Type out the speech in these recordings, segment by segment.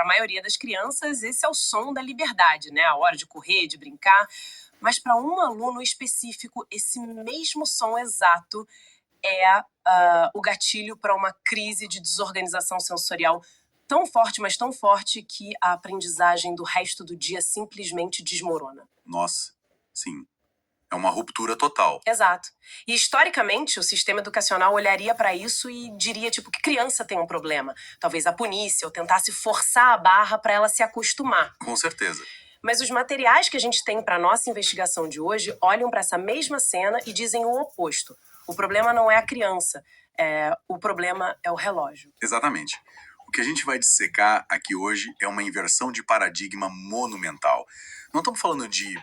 para a maioria das crianças, esse é o som da liberdade, né? A hora de correr, de brincar. Mas para um aluno específico, esse mesmo som exato é o gatilho para uma crise de desorganização sensorial tão forte, mas tão forte, que a aprendizagem do resto do dia simplesmente desmorona. Nossa, sim. É uma ruptura total. Exato. E historicamente, o sistema educacional olharia para isso e diria, tipo, que criança tem um problema. Talvez a punisse ou tentasse forçar a barra para ela se acostumar. Com certeza. Mas os materiais que a gente tem para nossa investigação de hoje olham para essa mesma cena e dizem o oposto. O problema não é a criança, o problema é o relógio. Exatamente. O que a gente vai dissecar aqui hoje é uma inversão de paradigma monumental. Não estamos falando de,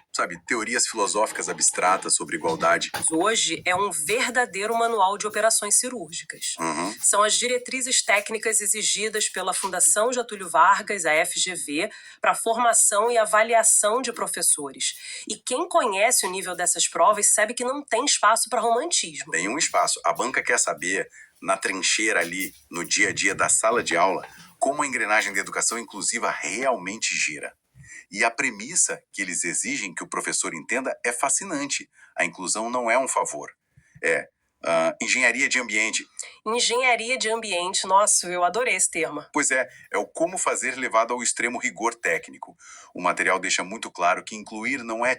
teorias filosóficas abstratas sobre igualdade. Mas hoje é um verdadeiro manual de operações cirúrgicas. São as diretrizes técnicas exigidas pela Fundação Getúlio Vargas, a FGV, para formação e avaliação de professores. E quem conhece o nível dessas provas sabe que não tem espaço para romantismo. Tem um espaço. A banca quer saber, na trincheira ali, no dia a dia da sala de aula, como a engrenagem da educação inclusiva realmente gira. E a premissa que eles exigem que o professor entenda é fascinante. A inclusão não é um favor. Engenharia de ambiente. Engenharia de ambiente, nossa, eu adorei esse termo. Pois é o como fazer levado ao extremo rigor técnico. O material deixa muito claro que incluir não é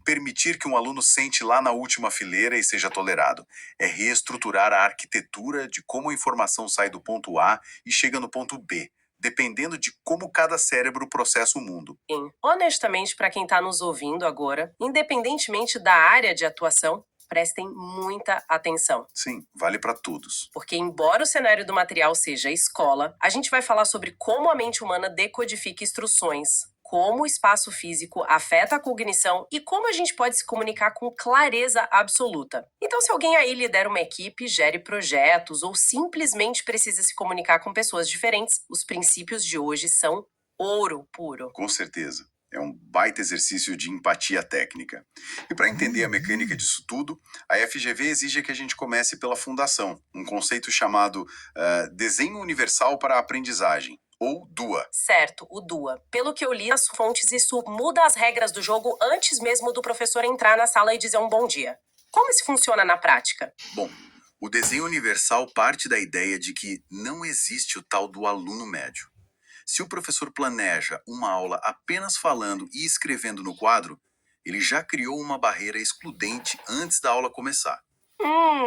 permitir que um aluno sente lá na última fileira e seja tolerado. É reestruturar a arquitetura de como a informação sai do ponto A e chega no ponto B, dependendo de como cada cérebro processa o mundo. Sim. Honestamente, para quem está nos ouvindo agora, independentemente da área de atuação, prestem muita atenção. Sim, vale para todos. Porque, embora o cenário do material seja a escola, a gente vai falar sobre como a mente humana decodifica instruções, como o espaço físico afeta a cognição e como a gente pode se comunicar com clareza absoluta. Então, se alguém aí lidera uma equipe, gere projetos ou simplesmente precisa se comunicar com pessoas diferentes, os princípios de hoje são ouro puro. Com certeza. É um baita exercício de empatia técnica. E para entender a mecânica disso tudo, a FGV exige que a gente comece pela fundação, um conceito chamado Desenho Universal para a Aprendizagem, ou DUA. Certo, o DUA. Pelo que eu li nas fontes, isso muda as regras do jogo antes mesmo do professor entrar na sala e dizer um bom dia. Como isso funciona na prática? Bom, o desenho universal parte da ideia de que não existe o tal do aluno médio. Se o professor planeja uma aula apenas falando e escrevendo no quadro, ele já criou uma barreira excludente antes da aula começar.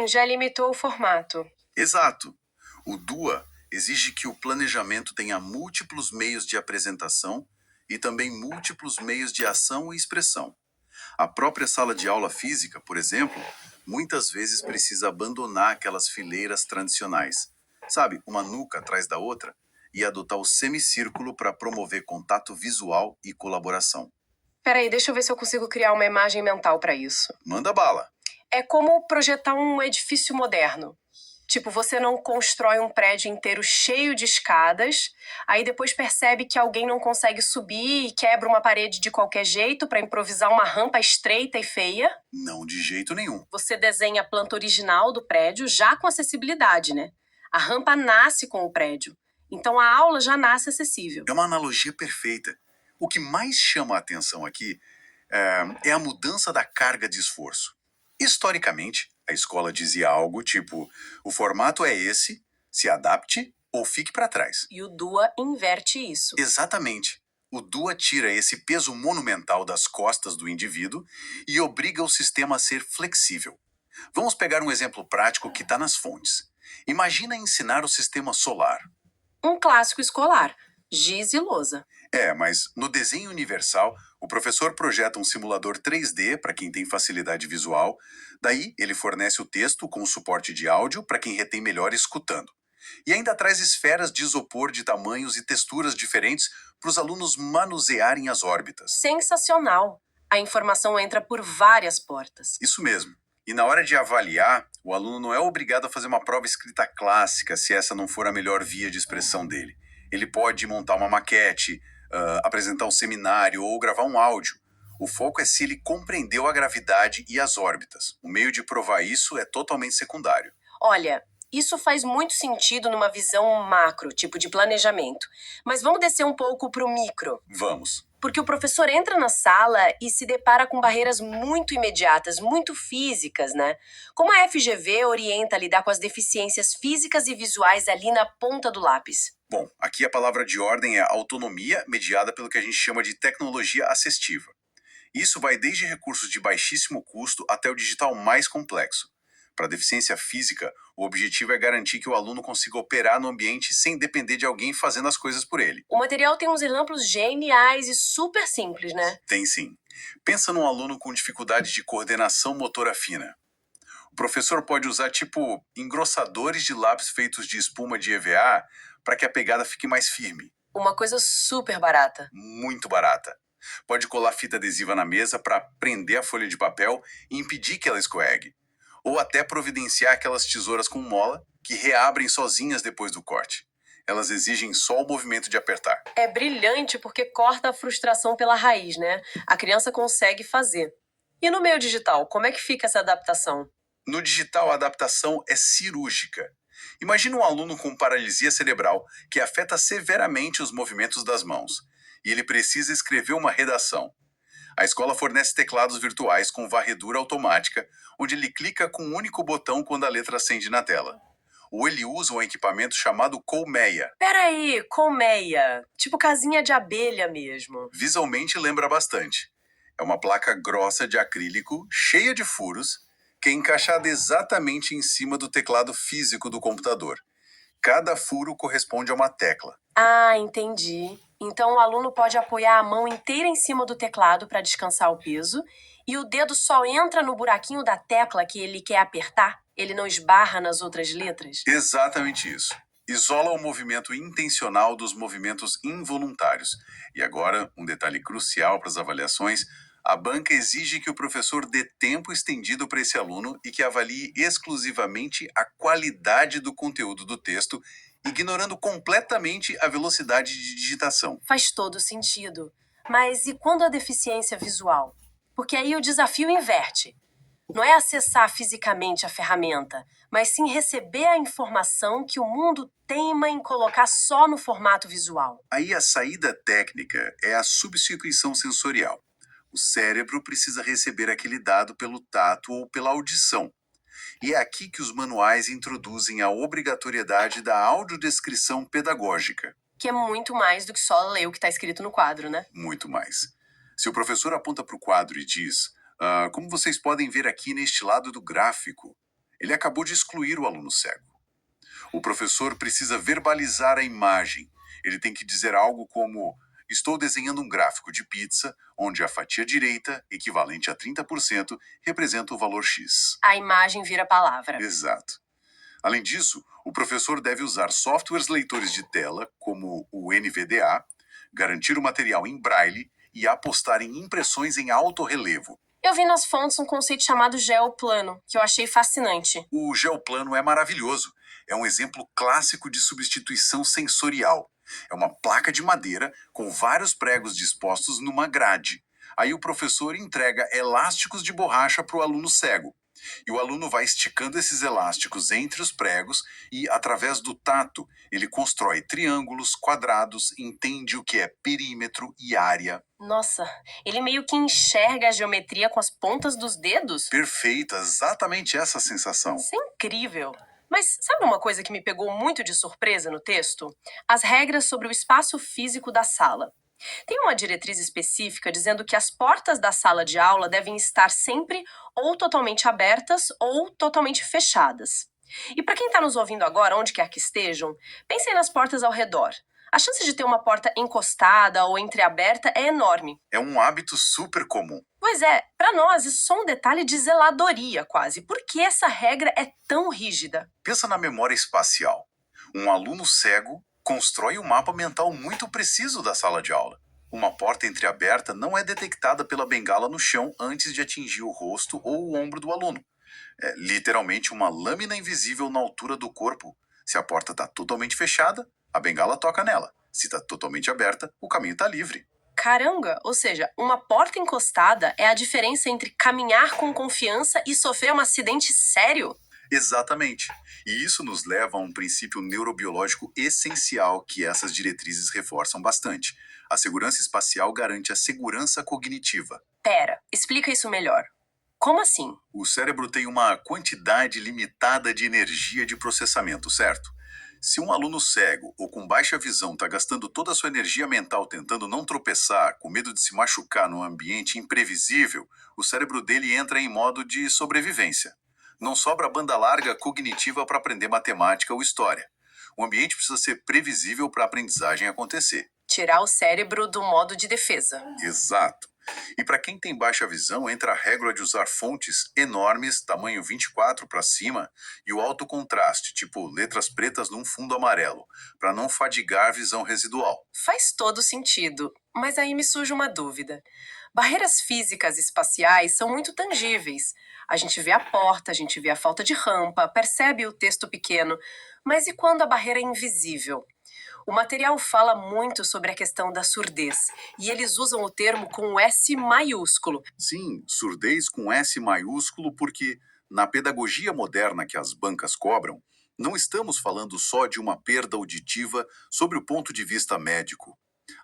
Já limitou o formato. Exato. O DUA exige que o planejamento tenha múltiplos meios de apresentação e também múltiplos meios de ação e expressão. A própria sala de aula física, por exemplo, muitas vezes precisa abandonar aquelas fileiras tradicionais. Uma nuca atrás da outra, e adotar o semicírculo para promover contato visual e colaboração. Peraí, deixa eu ver se eu consigo criar uma imagem mental para isso. Manda bala. É como projetar um edifício moderno. Tipo, você não constrói um prédio inteiro cheio de escadas, aí depois percebe que alguém não consegue subir e quebra uma parede de qualquer jeito para improvisar uma rampa estreita e feia. Não, de jeito nenhum. Você desenha a planta original do prédio já com acessibilidade, né? A rampa nasce com o prédio. Então a aula já nasce acessível. É uma analogia perfeita. O que mais chama a atenção aqui é a mudança da carga de esforço. Historicamente, a escola dizia algo tipo: o formato é esse, se adapte ou fique para trás. E o DUA inverte isso. Exatamente. O DUA tira esse peso monumental das costas do indivíduo e obriga o sistema a ser flexível. Vamos pegar um exemplo prático que está nas fontes. Imagina ensinar o sistema solar. Um clássico escolar, giz e lousa. Mas no desenho universal, o professor projeta um simulador 3D para quem tem facilidade visual, daí ele fornece o texto com suporte de áudio para quem retém melhor escutando. E ainda traz esferas de isopor de tamanhos e texturas diferentes para os alunos manusearem as órbitas. Sensacional! A informação entra por várias portas. Isso mesmo. E na hora de avaliar, o aluno não é obrigado a fazer uma prova escrita clássica se essa não for a melhor via de expressão dele. Ele pode montar uma maquete, apresentar um seminário ou gravar um áudio. O foco é se ele compreendeu a gravidade e as órbitas. O meio de provar isso é totalmente secundário. Olha, Isso faz muito sentido numa visão macro, tipo de planejamento. Mas vamos descer um pouco para o micro. Vamos. Porque o professor entra na sala e se depara com barreiras muito imediatas, muito físicas, né? Como a FGV orienta a lidar com as deficiências físicas e visuais ali na ponta do lápis? Bom, aqui a palavra de ordem é autonomia, mediada pelo que a gente chama de tecnologia assistiva. Isso vai desde recursos de baixíssimo custo até o digital mais complexo. Para deficiência física, o objetivo é garantir que o aluno consiga operar no ambiente sem depender de alguém fazendo as coisas por ele. O material tem uns exemplos geniais e super simples, né? Tem sim. Pensa num aluno com dificuldade de coordenação motora fina. O professor pode usar tipo engrossadores de lápis feitos de espuma de EVA para que a pegada fique mais firme. Uma coisa super barata. Muito barata. Pode colar fita adesiva na mesa para prender a folha de papel e impedir que ela escorregue. Ou até providenciar aquelas tesouras com mola que reabrem sozinhas depois do corte. Elas exigem só o movimento de apertar. É brilhante porque corta a frustração pela raiz, né? A criança consegue fazer. E no meio digital, como é que fica essa adaptação? No digital, a adaptação é cirúrgica. Imagina um aluno com paralisia cerebral que afeta severamente os movimentos das mãos, e ele precisa escrever uma redação. A escola fornece teclados virtuais com varredura automática, onde ele clica com um único botão quando a letra acende na tela. Ou ele usa um equipamento chamado colmeia. Peraí, colmeia. Tipo casinha de abelha mesmo. Visualmente lembra bastante. É uma placa grossa de acrílico, cheia de furos, que é encaixada exatamente em cima do teclado físico do computador. Cada furo corresponde a uma tecla. Ah, entendi. Então o aluno pode apoiar a mão inteira em cima do teclado para descansar o peso e o dedo só entra no buraquinho da tecla que ele quer apertar? Ele não esbarra nas outras letras? Exatamente isso. Isola o movimento intencional dos movimentos involuntários. E agora, um detalhe crucial para as avaliações: a banca exige que o professor dê tempo estendido para esse aluno e que avalie exclusivamente a qualidade do conteúdo do texto, ignorando completamente a velocidade de digitação. Faz todo sentido. Mas e quando a deficiência visual? Porque aí o desafio inverte. Não é acessar fisicamente a ferramenta, mas sim receber a informação que o mundo teima em colocar só no formato visual. Aí a saída técnica é a substituição sensorial. O cérebro precisa receber aquele dado pelo tato ou pela audição. E é aqui que os manuais introduzem a obrigatoriedade da audiodescrição pedagógica. Que é muito mais do que só ler o que está escrito no quadro, né? Muito mais. Se o professor aponta para o quadro e diz: como vocês podem ver aqui neste lado do gráfico, ele acabou de excluir o aluno cego. O professor precisa verbalizar a imagem. Ele tem que dizer algo como: estou desenhando um gráfico de pizza, onde a fatia direita, equivalente a 30%, representa o valor X. A imagem vira palavra. Exato. Além disso, o professor deve usar softwares leitores de tela, como o NVDA, garantir o material em braille e apostar em impressões em alto relevo. Eu vi nas fontes um conceito chamado geoplano, que eu achei fascinante. O geoplano é maravilhoso. É um exemplo clássico de substituição sensorial. É uma placa de madeira com vários pregos dispostos numa grade. Aí o professor entrega elásticos de borracha para o aluno cego. E o aluno vai esticando esses elásticos entre os pregos e, através do tato, ele constrói triângulos, quadrados, entende o que é perímetro e área. Nossa, ele meio que enxerga a geometria com as pontas dos dedos? Perfeita, exatamente essa sensação. Isso é incrível. Mas sabe uma coisa que me pegou muito de surpresa no texto? As regras sobre o espaço físico da sala. Tem uma diretriz específica dizendo que as portas da sala de aula devem estar sempre ou totalmente abertas ou totalmente fechadas. E para quem está nos ouvindo agora, onde quer que estejam, pensem nas portas ao redor. A chance de ter uma porta encostada ou entreaberta é enorme. É um hábito super comum. Pois é, para nós isso é só um detalhe de zeladoria quase. Por que essa regra é tão rígida? Pensa na memória espacial. Um aluno cego constrói um mapa mental muito preciso da sala de aula. Uma porta entreaberta não é detectada pela bengala no chão antes de atingir o rosto ou o ombro do aluno. É literalmente uma lâmina invisível na altura do corpo. Se a porta está totalmente fechada, a bengala toca nela. Se está totalmente aberta, o caminho está livre. Caramba, ou seja, uma porta encostada é a diferença entre caminhar com confiança e sofrer um acidente sério? Exatamente. E isso nos leva a um princípio neurobiológico essencial que essas diretrizes reforçam bastante. A segurança espacial garante a segurança cognitiva. Pera, explica isso melhor. Como assim? O cérebro tem uma quantidade limitada de energia de processamento, certo? Se um aluno cego ou com baixa visão está gastando toda a sua energia mental tentando não tropeçar, com medo de se machucar num ambiente imprevisível, o cérebro dele entra em modo de sobrevivência. Não sobra banda larga cognitiva para aprender matemática ou história. O ambiente precisa ser previsível para a aprendizagem acontecer. Tirar o cérebro do modo de defesa. Exato. E para quem tem baixa visão, entra a regra de usar fontes enormes, tamanho 24 para cima, e o alto contraste, tipo letras pretas num fundo amarelo, para não fadigar a visão residual. Faz todo sentido, mas aí me surge uma dúvida. Barreiras físicas espaciais são muito tangíveis. A gente vê a porta, a gente vê a falta de rampa, percebe o texto pequeno, mas e quando a barreira é invisível? O material fala muito sobre a questão da surdez, e eles usam o termo com o S maiúsculo. Sim, surdez com S maiúsculo, porque na pedagogia moderna que as bancas cobram, não estamos falando só de uma perda auditiva sobre o ponto de vista médico.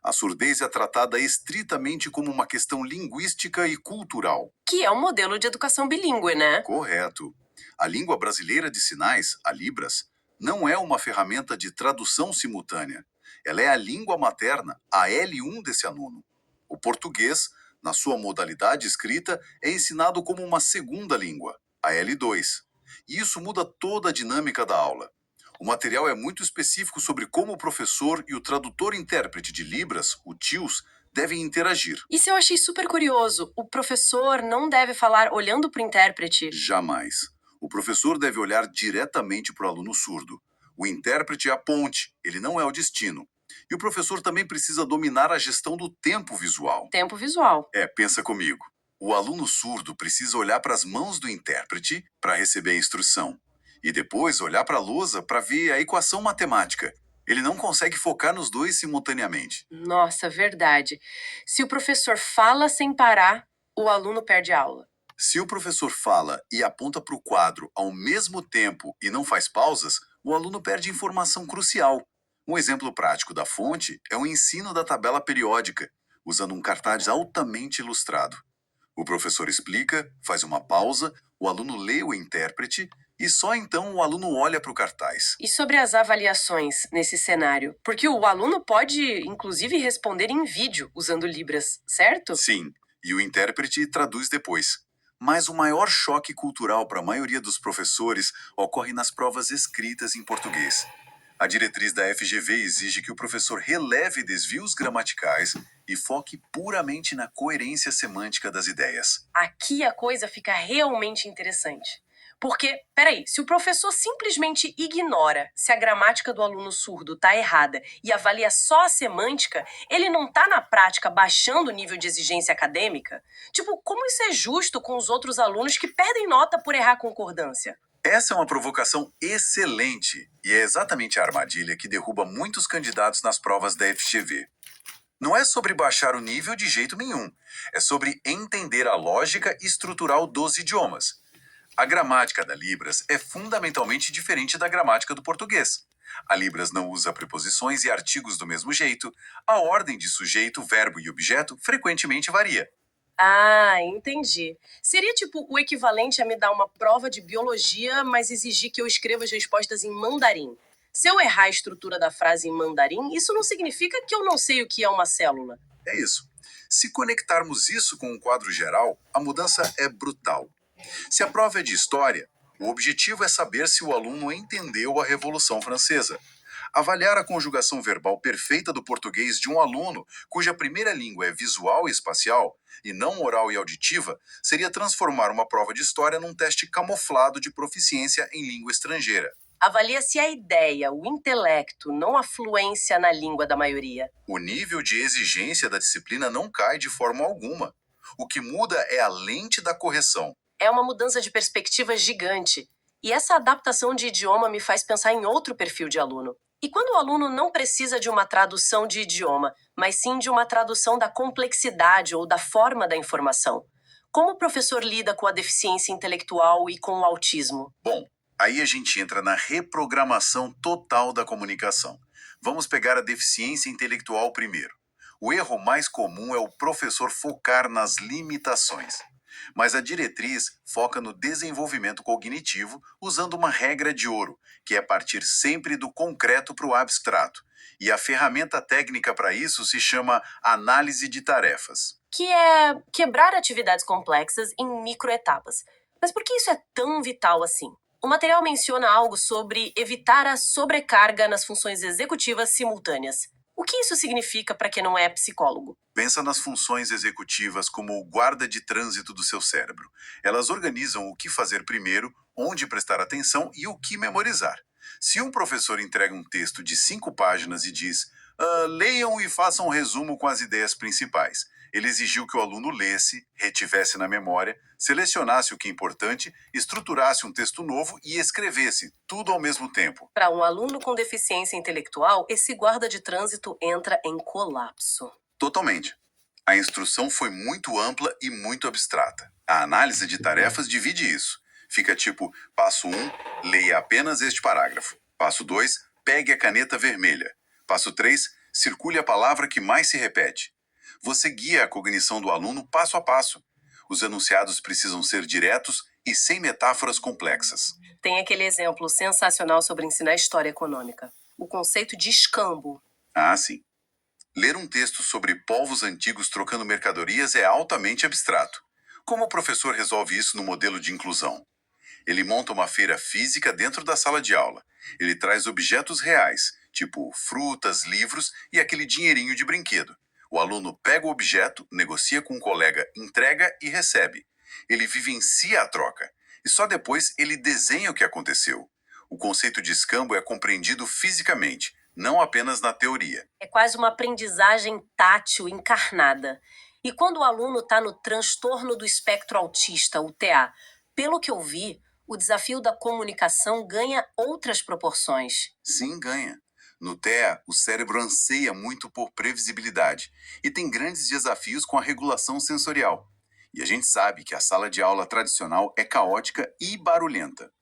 A surdez é tratada estritamente como uma questão linguística e cultural. Que é um modelo de educação bilíngue, né? Correto. A língua brasileira de sinais, a Libras, não é uma ferramenta de tradução simultânea. Ela é a língua materna, a L1 desse aluno. O português, na sua modalidade escrita, é ensinado como uma segunda língua, a L2. E isso muda toda a dinâmica da aula. O material é muito específico sobre como o professor e o tradutor-intérprete de Libras, o TIOS, devem interagir. Isso eu achei super curioso. O professor não deve falar olhando para o intérprete. Jamais. O professor deve olhar diretamente para o aluno surdo. O intérprete é a ponte, ele não é o destino. E o professor também precisa dominar a gestão do tempo visual. Tempo visual. Pensa comigo. O aluno surdo precisa olhar para as mãos do intérprete para receber a instrução. E depois olhar para a lousa para ver a equação matemática. Ele não consegue focar nos dois simultaneamente. Nossa, verdade. Se o professor fala sem parar, o aluno perde a aula. Se o professor fala e aponta para o quadro ao mesmo tempo e não faz pausas, o aluno perde informação crucial. Um exemplo prático da fonte é o ensino da tabela periódica, usando um cartaz altamente ilustrado. O professor explica, faz uma pausa, o aluno lê o intérprete e só então o aluno olha para o cartaz. E sobre as avaliações nesse cenário? Porque o aluno pode, inclusive, responder em vídeo usando Libras, certo? Sim, e o intérprete traduz depois. Mas o maior choque cultural para a maioria dos professores ocorre nas provas escritas em português. A diretriz da FGV exige que o professor releve desvios gramaticais e foque puramente na coerência semântica das ideias. Aqui a coisa fica realmente interessante. Porque, peraí, se o professor simplesmente ignora se a gramática do aluno surdo tá errada e avalia só a semântica, ele não tá na prática baixando o nível de exigência acadêmica? Tipo, como isso é justo com os outros alunos que perdem nota por errar concordância? Essa é uma provocação excelente e é exatamente a armadilha que derruba muitos candidatos nas provas da FGV. Não é sobre baixar o nível de jeito nenhum, é sobre entender a lógica estrutural dos idiomas. A gramática da Libras é fundamentalmente diferente da gramática do português. A Libras não usa preposições e artigos do mesmo jeito, a ordem de sujeito, verbo e objeto frequentemente varia. Ah, entendi. Seria tipo o equivalente a me dar uma prova de biologia, mas exigir que eu escreva as respostas em mandarim. Se eu errar a estrutura da frase em mandarim, isso não significa que eu não sei o que é uma célula. É isso. Se conectarmos isso com um quadro geral, a mudança é brutal. Se a prova é de história, o objetivo é saber se o aluno entendeu a Revolução Francesa. Avaliar a conjugação verbal perfeita do português de um aluno cuja primeira língua é visual e espacial, e não oral e auditiva, seria transformar uma prova de história num teste camuflado de proficiência em língua estrangeira. Avalia-se a ideia, o intelecto, não a fluência na língua da maioria. O nível de exigência da disciplina não cai de forma alguma. O que muda é a lente da correção. É uma mudança de perspectiva gigante. E essa adaptação de idioma me faz pensar em outro perfil de aluno. E quando o aluno não precisa de uma tradução de idioma, mas sim de uma tradução da complexidade ou da forma da informação? Como o professor lida com a deficiência intelectual e com o autismo? Bom, Aí a gente entra na reprogramação total da comunicação. Vamos pegar a deficiência intelectual primeiro. O erro mais comum é o professor focar nas limitações. Mas a diretriz foca no desenvolvimento cognitivo usando uma regra de ouro, que é partir sempre do concreto para o abstrato. E a ferramenta técnica para isso se chama análise de tarefas. Que é quebrar atividades complexas em microetapas. Mas por que isso é tão vital assim? O material menciona algo sobre evitar a sobrecarga nas funções executivas simultâneas. O que isso significa para quem não é psicólogo? Pensa nas funções executivas como o guarda de trânsito do seu cérebro. Elas organizam o que fazer primeiro, onde prestar atenção e o que memorizar. Se um professor entrega um texto de 5 páginas e diz: leiam e façam um resumo com as ideias principais. Ele exigiu que o aluno lesse, retivesse na memória, selecionasse o que é importante, estruturasse um texto novo e escrevesse, tudo ao mesmo tempo. Para um aluno com deficiência intelectual, esse guarda de trânsito entra em colapso. Totalmente. A instrução foi muito ampla e muito abstrata. A análise de tarefas divide isso. Fica tipo: passo 1, leia apenas este parágrafo. Passo 2, pegue a caneta vermelha. Passo 3, circule a palavra que mais se repete. Você guia a cognição do aluno passo a passo. Os enunciados precisam ser diretos e sem metáforas complexas. Tem aquele exemplo sensacional sobre ensinar história econômica. O conceito de escambo. Ah, sim. Ler um texto sobre povos antigos trocando mercadorias é altamente abstrato. Como o professor resolve isso no modelo de inclusão? Ele monta uma feira física dentro da sala de aula. Ele traz objetos reais, tipo frutas, livros e aquele dinheirinho de brinquedo. O aluno pega o objeto, negocia com um colega, entrega e recebe. Ele vivencia a troca. E só depois ele desenha o que aconteceu. O conceito de escambo é compreendido fisicamente, não apenas na teoria. É quase uma aprendizagem tátil encarnada. E quando o aluno está no transtorno do espectro autista, o TA, pelo que eu vi, o desafio da comunicação ganha outras proporções. Sim, ganha. No TEA, o cérebro anseia muito por previsibilidade e tem grandes desafios com a regulação sensorial. E a gente sabe que a sala de aula tradicional é caótica e barulhenta.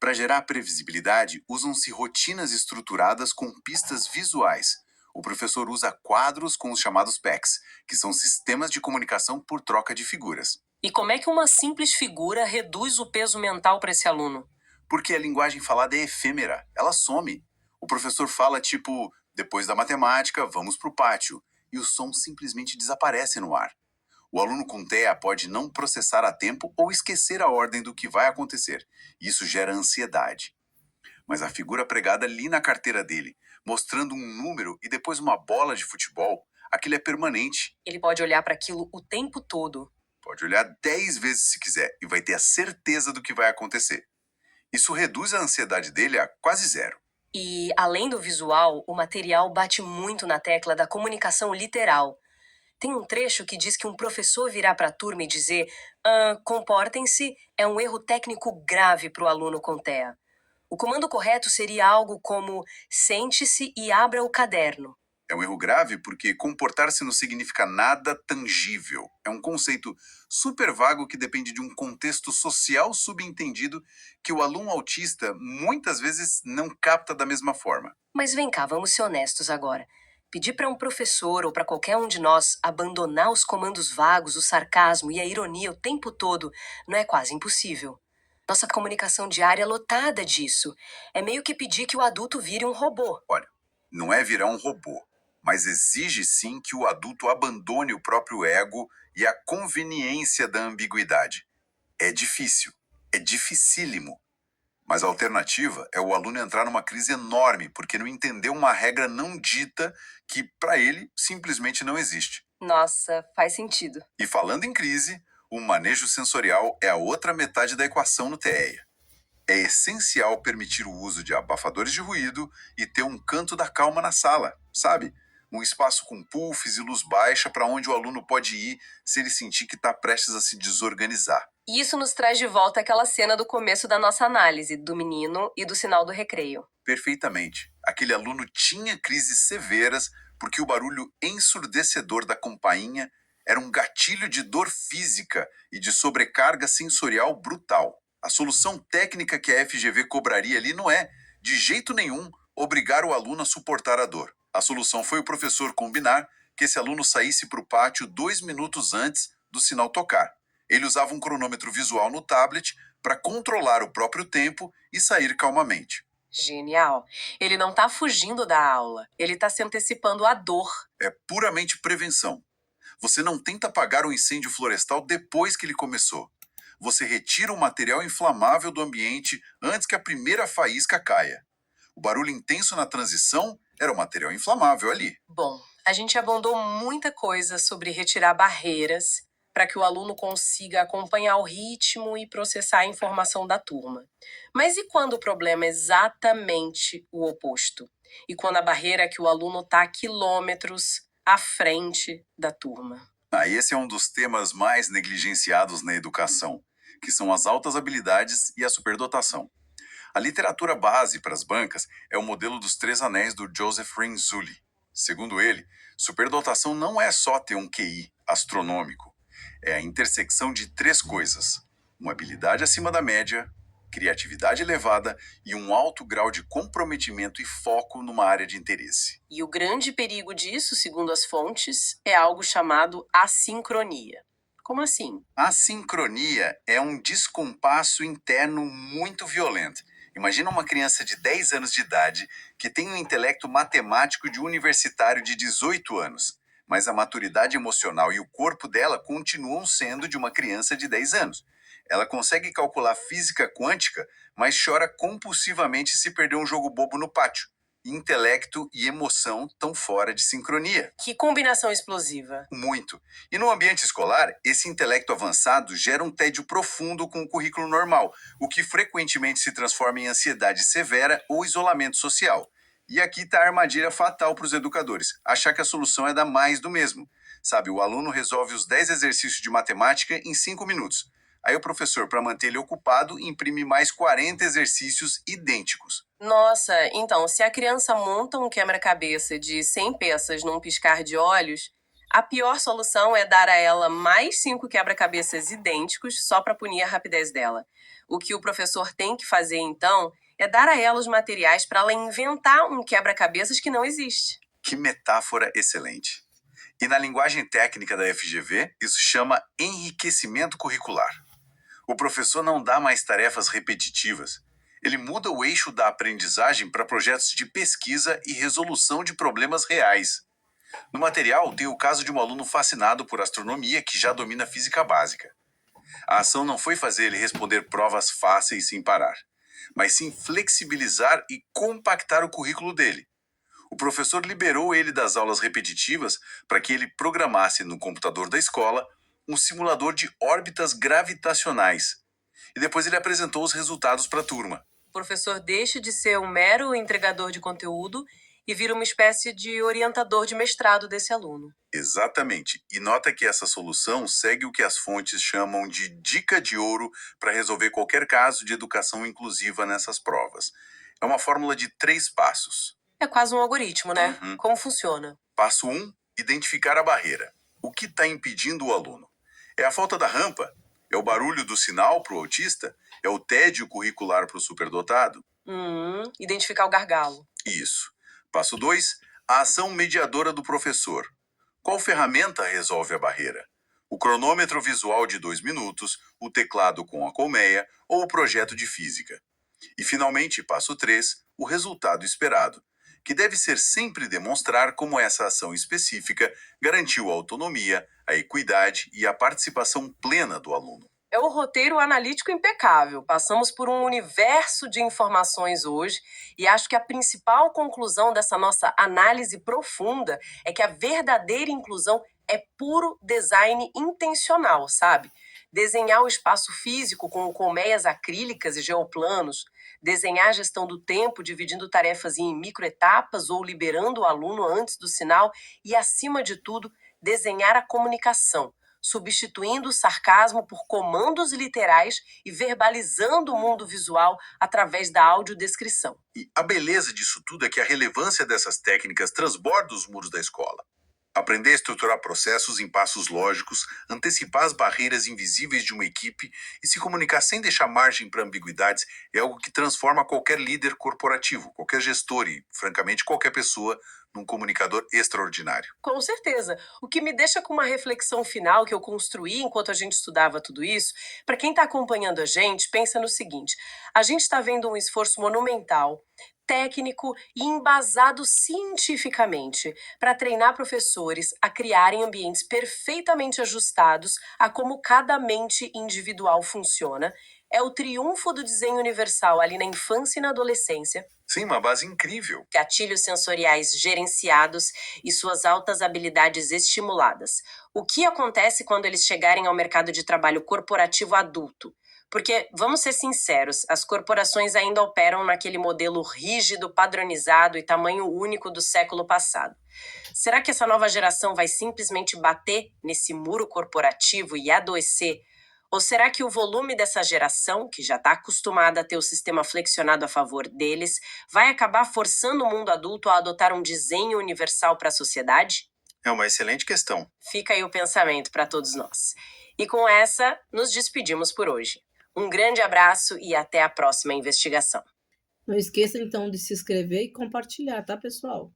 Para gerar previsibilidade, usam-se rotinas estruturadas com pistas visuais. O professor usa quadros com os chamados PECs, que são sistemas de comunicação por troca de figuras. E como é que uma simples figura reduz o peso mental para esse aluno? Porque a linguagem falada é efêmera, ela some. O professor fala tipo: depois da matemática, vamos para o pátio, e o som simplesmente desaparece no ar. O aluno com TEA pode não processar a tempo ou esquecer a ordem do que vai acontecer. Isso gera ansiedade. Mas a figura pregada ali na carteira dele, mostrando um número e depois uma bola de futebol, aquilo é permanente. Ele pode olhar para aquilo o tempo todo. Pode olhar 10 vezes se quiser e vai ter a certeza do que vai acontecer. Isso reduz a ansiedade dele a quase zero. E, além do visual, o material bate muito na tecla da comunicação literal. Tem um trecho que diz que um professor virar para a turma e dizer: comportem-se, é um erro técnico grave para o aluno com TEA. O comando correto seria algo como: sente-se e abra o caderno. É um erro grave porque comportar-se não significa nada tangível. É um conceito super vago que depende de um contexto social subentendido que o aluno autista muitas vezes não capta da mesma forma. Mas vem cá, vamos ser honestos agora. Pedir para um professor ou para qualquer um de nós abandonar os comandos vagos, o sarcasmo e a ironia o tempo todo não é quase impossível. Nossa comunicação diária é lotada disso. É meio que pedir que o adulto vire um robô. Olha, não é virar um robô, mas exige sim que o adulto abandone o próprio ego e a conveniência da ambiguidade. É difícil, é dificílimo. Mas a alternativa é o aluno entrar numa crise enorme porque não entendeu uma regra não dita que, para ele, simplesmente não existe. Nossa, faz sentido. E falando em crise, o manejo sensorial é a outra metade da equação no TEA. É essencial permitir o uso de abafadores de ruído e ter um canto da calma na sala, sabe? Um espaço com puffs e luz baixa para onde o aluno pode ir se ele sentir que está prestes a se desorganizar. E isso nos traz de volta aquela cena do começo da nossa análise, do menino e do sinal do recreio. Perfeitamente. Aquele aluno tinha crises severas porque o barulho ensurdecedor da campainha era um gatilho de dor física e de sobrecarga sensorial brutal. A A solução técnica que a FGV cobraria ali não é, de jeito nenhum, obrigar o aluno a suportar a dor. A solução foi o professor combinar que esse aluno saísse para o pátio 2 minutos antes do sinal tocar. Ele usava um cronômetro visual no tablet para controlar o próprio tempo e sair calmamente. Genial. Ele não tá fugindo da aula, ele tá se antecipando à dor. É puramente prevenção. Você não tenta apagar o incêndio florestal depois que ele começou. Você retira o material inflamável do ambiente antes que a primeira faísca caia. O barulho intenso na transição era o material inflamável ali. Bom, a gente abordou muita coisa sobre retirar barreiras para que o aluno consiga acompanhar o ritmo e processar a informação da turma. Mas e quando o problema é exatamente o oposto? E quando a barreira é que o aluno está a quilômetros à frente da turma? Esse é um dos temas mais negligenciados na educação, que são as altas habilidades e a superdotação. A literatura base para as bancas é o modelo dos três anéis do Joseph Renzulli. Segundo ele, superdotação não é só ter um QI astronômico, é a intersecção de três coisas: uma habilidade acima da média, criatividade elevada e um alto grau de comprometimento e foco numa área de interesse. E o grande perigo disso, segundo as fontes, é algo chamado assincronia. Como assim? A sincronia é um descompasso interno muito violento. Imagina uma criança de 10 anos de idade que tem um intelecto matemático de universitário de 18 anos, mas a maturidade emocional e o corpo dela continuam sendo de uma criança de 10 anos. Ela consegue calcular física quântica, mas chora compulsivamente se perder um jogo bobo no pátio. Intelecto e emoção estão fora de sincronia. Que combinação explosiva! Muito. E no ambiente escolar, esse intelecto avançado gera um tédio profundo com o currículo normal, o que frequentemente se transforma em ansiedade severa ou isolamento social. E aqui está a armadilha fatal para os educadores: achar que a solução é dar mais do mesmo. Sabe, o aluno resolve os 10 exercícios de matemática em 5 minutos. Aí o professor, para manter ele ocupado, imprime mais 40 exercícios idênticos. Nossa, então, se a criança monta um quebra-cabeça de 100 peças num piscar de olhos, a pior solução é dar a ela mais 5 quebra-cabeças idênticos só para punir a rapidez dela. O que o professor tem que fazer, então, é dar a ela os materiais para ela inventar um quebra-cabeças que não existe. Que metáfora excelente. E na linguagem técnica da FGV, isso chama enriquecimento curricular. O professor não dá mais tarefas repetitivas. Ele muda o eixo da aprendizagem para projetos de pesquisa e resolução de problemas reais. No material, tem o caso de um aluno fascinado por astronomia que já domina física básica. A ação não foi fazer ele responder provas fáceis sem parar, mas sim flexibilizar e compactar o currículo dele. O professor liberou ele das aulas repetitivas para que ele programasse no computador da escola um simulador de órbitas gravitacionais. E depois ele apresentou os resultados para a turma. O professor deixa de ser um mero entregador de conteúdo e vira uma espécie de orientador de mestrado desse aluno. Exatamente. E nota que essa solução segue o que as fontes chamam de dica de ouro para resolver qualquer caso de educação inclusiva nessas provas. É uma fórmula de 3 passos. É quase um algoritmo, né? Uhum. Como funciona? Passo 1, identificar a barreira. O que está impedindo o aluno? É a falta da rampa? É o barulho do sinal para o autista? É o tédio curricular para o superdotado? Identificar o gargalo. Isso. Passo 2, a ação mediadora do professor. Qual ferramenta resolve a barreira? O cronômetro visual de 2 minutos, o teclado com a colmeia ou o projeto de física. E finalmente, passo 3, o resultado esperado, que deve ser sempre demonstrar como essa ação específica garantiu a autonomia, a equidade e a participação plena do aluno. É um roteiro analítico impecável. Passamos por um universo de informações hoje e acho que a principal conclusão dessa nossa análise profunda é que a verdadeira inclusão é puro design intencional, sabe? Desenhar o espaço físico com colmeias acrílicas e geoplanos, desenhar a gestão do tempo dividindo tarefas em microetapas ou liberando o aluno antes do sinal e, acima de tudo, desenhar a comunicação, substituindo o sarcasmo por comandos literais e verbalizando o mundo visual através da audiodescrição. E a beleza disso tudo é que a relevância dessas técnicas transborda os muros da escola. Aprender a estruturar processos em passos lógicos, antecipar as barreiras invisíveis de uma equipe e se comunicar sem deixar margem para ambiguidades é algo que transforma qualquer líder corporativo, qualquer gestor e, francamente, qualquer pessoa num comunicador extraordinário. Com certeza. O que me deixa com uma reflexão final que eu construí enquanto a gente estudava tudo isso, para quem está acompanhando a gente, pensa no seguinte: a gente está vendo um esforço monumental, técnico e embasado cientificamente para treinar professores a criarem ambientes perfeitamente ajustados a como cada mente individual funciona. É o triunfo do desenho universal ali na infância e na adolescência, Sim, uma base incrível. gatilhos sensoriais gerenciados e suas altas habilidades estimuladas. O que acontece quando eles chegarem ao mercado de trabalho corporativo adulto? Porque, vamos ser sinceros, as corporações ainda operam naquele modelo rígido, padronizado e tamanho único do século passado. Será que essa nova geração vai simplesmente bater nesse muro corporativo e adoecer? Ou será que o volume dessa geração, que já está acostumada a ter o sistema flexionado a favor deles, vai acabar forçando o mundo adulto a adotar um desenho universal para a sociedade? É uma excelente questão. Fica aí o pensamento para todos nós. E com essa, nos despedimos por hoje. Um grande abraço e até a próxima investigação. Não esqueça então de se inscrever e compartilhar, tá, pessoal?